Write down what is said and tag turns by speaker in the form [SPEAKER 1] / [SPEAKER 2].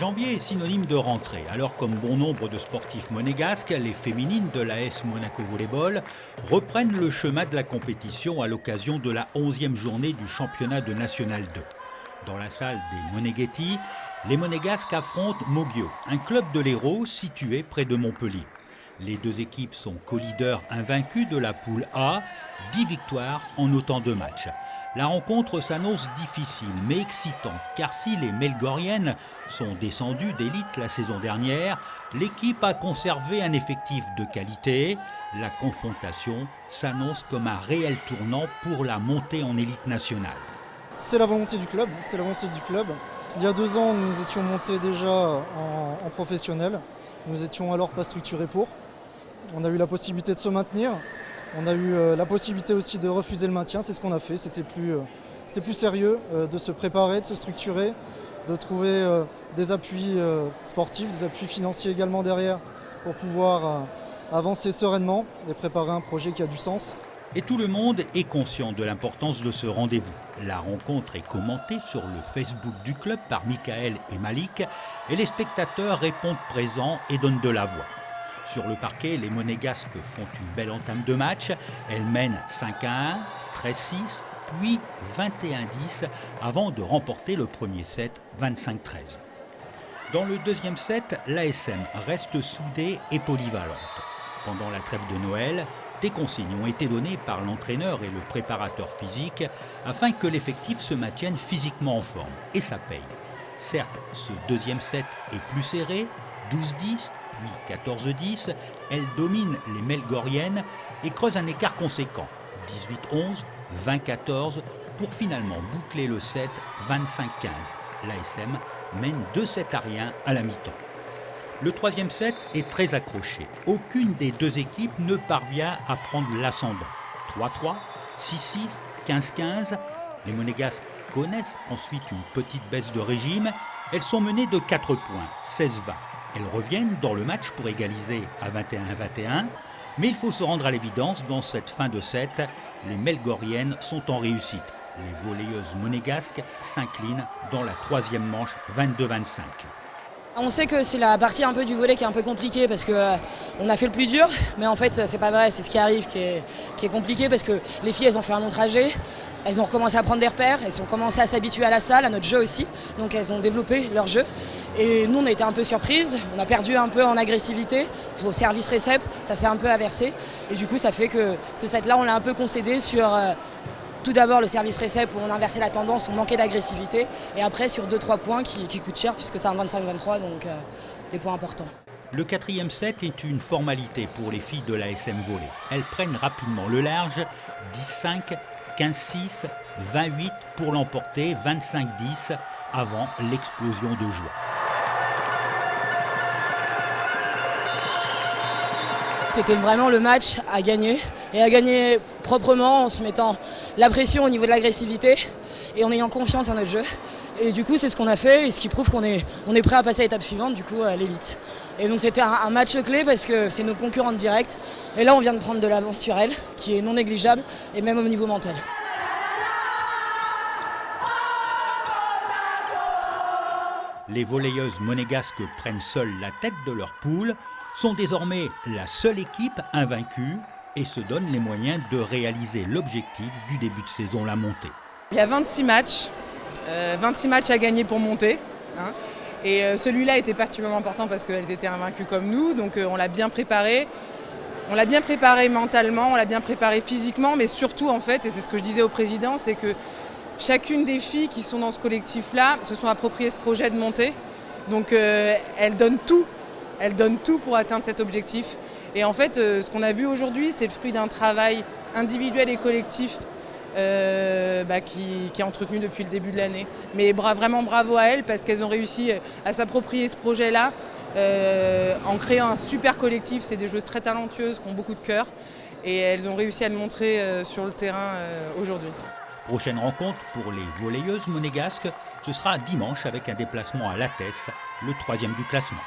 [SPEAKER 1] Janvier est synonyme de rentrée. Alors comme bon nombre de sportifs monégasques, les féminines de l'AS Monaco Volleyball reprennent le chemin de la compétition à l'occasion de la 11e journée du championnat de National 2. Dans la salle des Moneghetti, les Monégasques affrontent Moggio, un club de l'Hérault situé près de Montpellier. Les deux équipes sont co-leaders invaincus de la poule A, 10 victoires en autant de matchs. La rencontre s'annonce difficile mais excitante car si les Melgoriennes sont descendues d'élite la saison dernière, l'équipe a conservé un effectif de qualité. La confrontation s'annonce comme un réel tournant pour la montée en élite nationale.
[SPEAKER 2] C'est la volonté du club, c'est la volonté du club. Il y a 2 ans, nous étions montés déjà en professionnel. Nous étions alors pas structurés pour. On a eu la possibilité de se maintenir. On a eu la possibilité aussi de refuser le maintien, c'est ce qu'on a fait. C'était plus sérieux de se préparer, de se structurer, de trouver des appuis sportifs, des appuis financiers également derrière pour pouvoir avancer sereinement et préparer un projet qui a du sens.
[SPEAKER 1] Et tout le monde est conscient de l'importance de ce rendez-vous. La rencontre est commentée sur le Facebook du club par Michael et Malik et les spectateurs répondent présents et donnent de la voix. Sur le parquet, les Monégasques font une belle entame de match. Elles mènent 5-1, 13-6, puis 21-10 avant de remporter le premier set 25-13. Dans le deuxième set, l'ASM reste soudée et polyvalente. Pendant la trêve de Noël, des consignes ont été données par l'entraîneur et le préparateur physique afin que l'effectif se maintienne physiquement en forme. Et ça paye. Certes, ce deuxième set est plus serré, 12-10, puis 14-10, elle domine les Melgoriennes et creuse un écart conséquent, 18-11, 20-14, pour finalement boucler le set 25-15. L'ASM mène 2-7-1 à la mi-temps. Le troisième set est très accroché. Aucune des deux équipes ne parvient à prendre l'ascendant. 3-3, 6-6, 15-15. Les Monégasques connaissent ensuite une petite baisse de régime. Elles sont menées de 4 points, 16-20. Elles reviennent dans le match pour égaliser à 21-21. Mais il faut se rendre à l'évidence, dans cette fin de set, les Melgoriennes sont en réussite. Les volleyeuses monégasques s'inclinent dans la troisième manche 22-25.
[SPEAKER 3] On sait que c'est la partie un peu du volley qui est un peu compliquée parce qu'on a fait le plus dur, mais en fait c'est pas vrai, c'est ce qui arrive qui est compliqué parce que les filles elles ont fait un long trajet, elles ont recommencé à prendre des repères, elles ont commencé à s'habituer à la salle, à notre jeu aussi, donc elles ont développé leur jeu. Et nous on a été un peu surprises, on a perdu un peu en agressivité, au service récep, ça s'est un peu inversé et du coup ça fait que ce set là on l'a un peu concédé sur... Tout d'abord le service récep où on a inversé la tendance, on manquait d'agressivité et après sur 2-3 points qui coûtent cher puisque c'est un 25-23 donc des points importants.
[SPEAKER 1] Le quatrième set est une formalité pour les filles de la SM Volley. Elles prennent rapidement le large, 10-5, 15-6, 28 pour l'emporter, 25-10 avant l'explosion de joie.
[SPEAKER 3] C'était vraiment le match à gagner et à gagner proprement en se mettant la pression au niveau de l'agressivité et en ayant confiance en notre jeu. Et du coup c'est ce qu'on a fait et ce qui prouve qu'on est prêt à passer à l'étape suivante, du coup à l'élite. Et donc c'était un match clé parce que c'est nos concurrentes directes et là on vient de prendre de l'avance sur elles qui est non négligeable et même au niveau mental.
[SPEAKER 1] Les volleyeuses monégasques prennent seules la tête de leur poule, sont désormais la seule équipe invaincue et se donnent les moyens de réaliser l'objectif du début de saison, la montée.
[SPEAKER 4] Il y a 26 matchs à gagner pour monter. Et celui-là était particulièrement important parce qu'elles étaient invaincues comme nous, donc on l'a bien préparé. On l'a bien préparé mentalement, on l'a bien préparé physiquement, mais surtout en fait, et c'est ce que je disais au président, c'est que chacune des filles qui sont dans ce collectif-là se sont appropriées ce projet de montée. Donc elles donnent tout. Elle donne tout pour atteindre cet objectif. Et en fait, ce qu'on a vu aujourd'hui, c'est le fruit d'un travail individuel et collectif qui est entretenu depuis le début de l'année. Mais vraiment bravo à elles parce qu'elles ont réussi à s'approprier ce projet-là en créant un super collectif. C'est des joueuses très talentueuses qui ont beaucoup de cœur et elles ont réussi à le montrer sur le terrain aujourd'hui.
[SPEAKER 1] Prochaine rencontre pour les volleyeuses monégasques, ce sera dimanche avec un déplacement à Lattès, le 3e du classement.